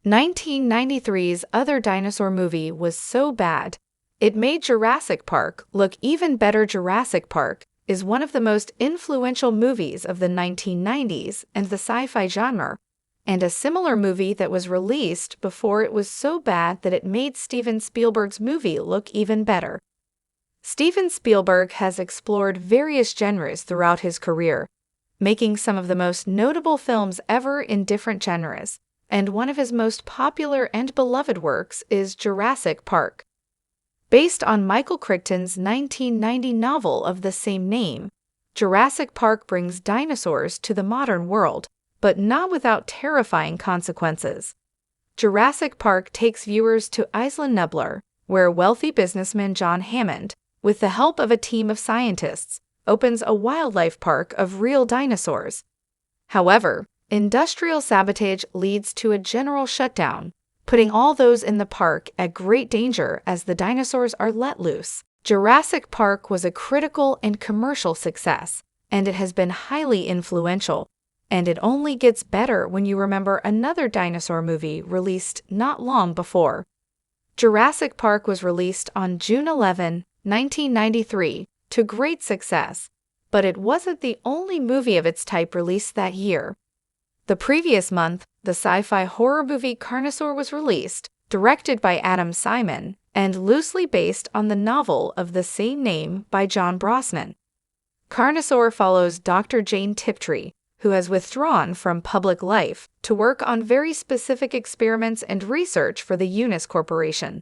1993's other dinosaur movie was so bad, it made Jurassic Park look even better. Jurassic Park is one of the most influential movies of the 1990s and the sci-fi genre, and a similar movie that was released before it was so bad that it made Steven Spielberg's movie look even better. Steven Spielberg has explored various genres throughout his career, making some of the most notable films ever in different genres, and one of his most popular and beloved works is Jurassic Park. Based on Michael Crichton's 1990 novel of the same name, Jurassic Park brings dinosaurs to the modern world, but not without terrifying consequences. Jurassic Park takes viewers to Isla Nublar, where wealthy businessman John Hammond, with the help of a team of scientists, opens a wildlife park of real dinosaurs. However, industrial sabotage leads to a general shutdown, putting all those in the park at great danger as the dinosaurs are let loose. Jurassic Park was a critical and commercial success, and it has been highly influential, and it only gets better when you remember another dinosaur movie released not long before. Jurassic Park was released on June 11, 1993, to great success, but it wasn't the only movie of its type released that year. The previous month, the sci-fi horror movie Carnosaur was released, directed by Adam Simon, and loosely based on the novel of the same name by John Brosnan. Carnosaur follows Dr. Jane Tiptree, who has withdrawn from public life to work on very specific experiments and research for the Unis Corporation.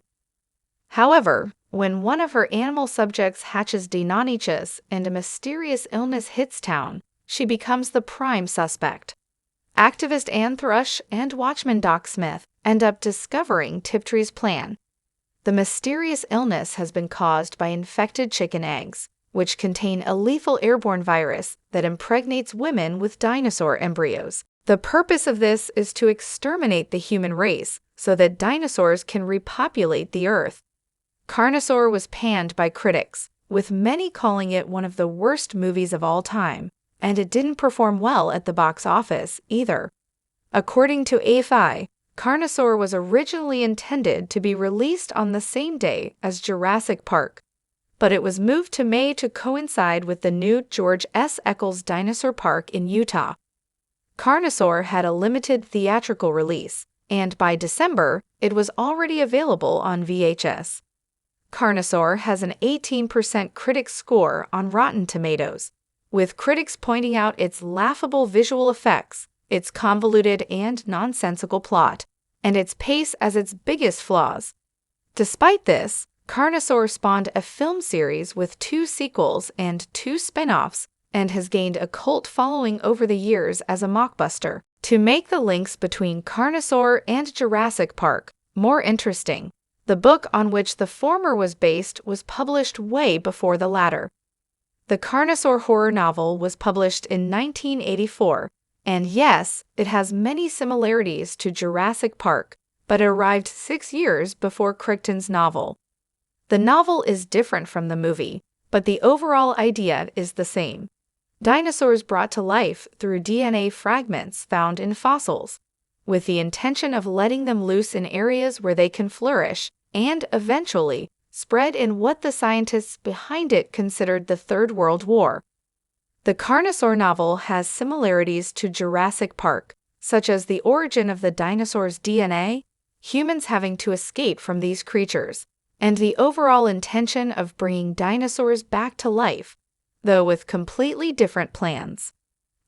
However, when one of her animal subjects hatches Deinonychus and a mysterious illness hits town, she becomes the prime suspect. Activist Anne Thrush and watchman Doc Smith end up discovering Tiptree's plan. The mysterious illness has been caused by infected chicken eggs, which contain a lethal airborne virus that impregnates women with dinosaur embryos. The purpose of this is to exterminate the human race so that dinosaurs can repopulate the Earth. Carnosaur was panned by critics, with many calling it one of the worst movies of all time, and it didn't perform well at the box office either. According to AFI, Carnosaur was originally intended to be released on the same day as Jurassic Park, but it was moved to May to coincide with the new George S. Eccles Dinosaur Park in Utah. Carnosaur had a limited theatrical release, and by December, it was already available on VHS. Carnosaur has an 18% critic score on Rotten Tomatoes, with critics pointing out its laughable visual effects, its convoluted and nonsensical plot, and its pace as its biggest flaws. Despite this, Carnosaur spawned a film series with 2 sequels and 2 spin-offs, and has gained a cult following over the years as a mockbuster. To make the links between Carnosaur and Jurassic Park more interesting, the book on which the former was based was published way before the latter. The Carnosaur horror novel was published in 1984, and yes, it has many similarities to Jurassic Park, but it arrived 6 years before Crichton's novel. The novel is different from the movie, but the overall idea is the same. Dinosaurs brought to life through DNA fragments found in fossils, with the intention of letting them loose in areas where they can flourish, and eventually spread in what the scientists behind it considered the Third World War. The Carnosaur novel has similarities to Jurassic Park, such as the origin of the dinosaurs' DNA, humans having to escape from these creatures, and the overall intention of bringing dinosaurs back to life, though with completely different plans.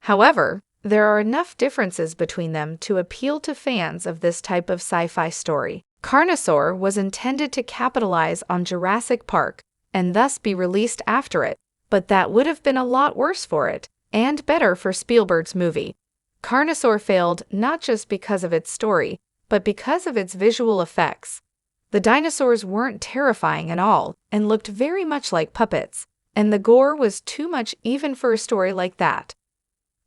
However, there are enough differences between them to appeal to fans of this type of sci-fi story. Carnosaur was intended to capitalize on Jurassic Park and thus be released after it, but that would have been a lot worse for it, and better for Spielberg's movie. Carnosaur failed not just because of its story, but because of its visual effects. The dinosaurs weren't terrifying at all and looked very much like puppets, and the gore was too much even for a story like that.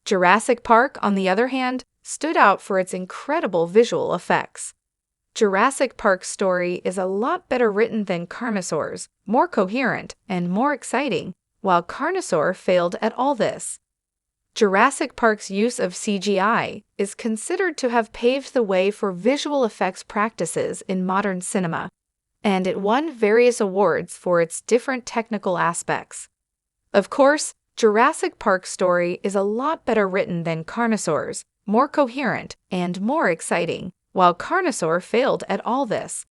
Jurassic Park, on the other hand, stood out for its incredible visual effects. Jurassic Park's story is a lot better written than Carnosaur's, more coherent and more exciting, while Carnosaur failed at all this. Jurassic Park's use of CGI is considered to have paved the way for visual effects practices in modern cinema, and it won various awards for its different technical aspects. Of course, Jurassic Park's story is a lot better written than Carnosaur's, more coherent, and more exciting, while Carnosaur failed at all this.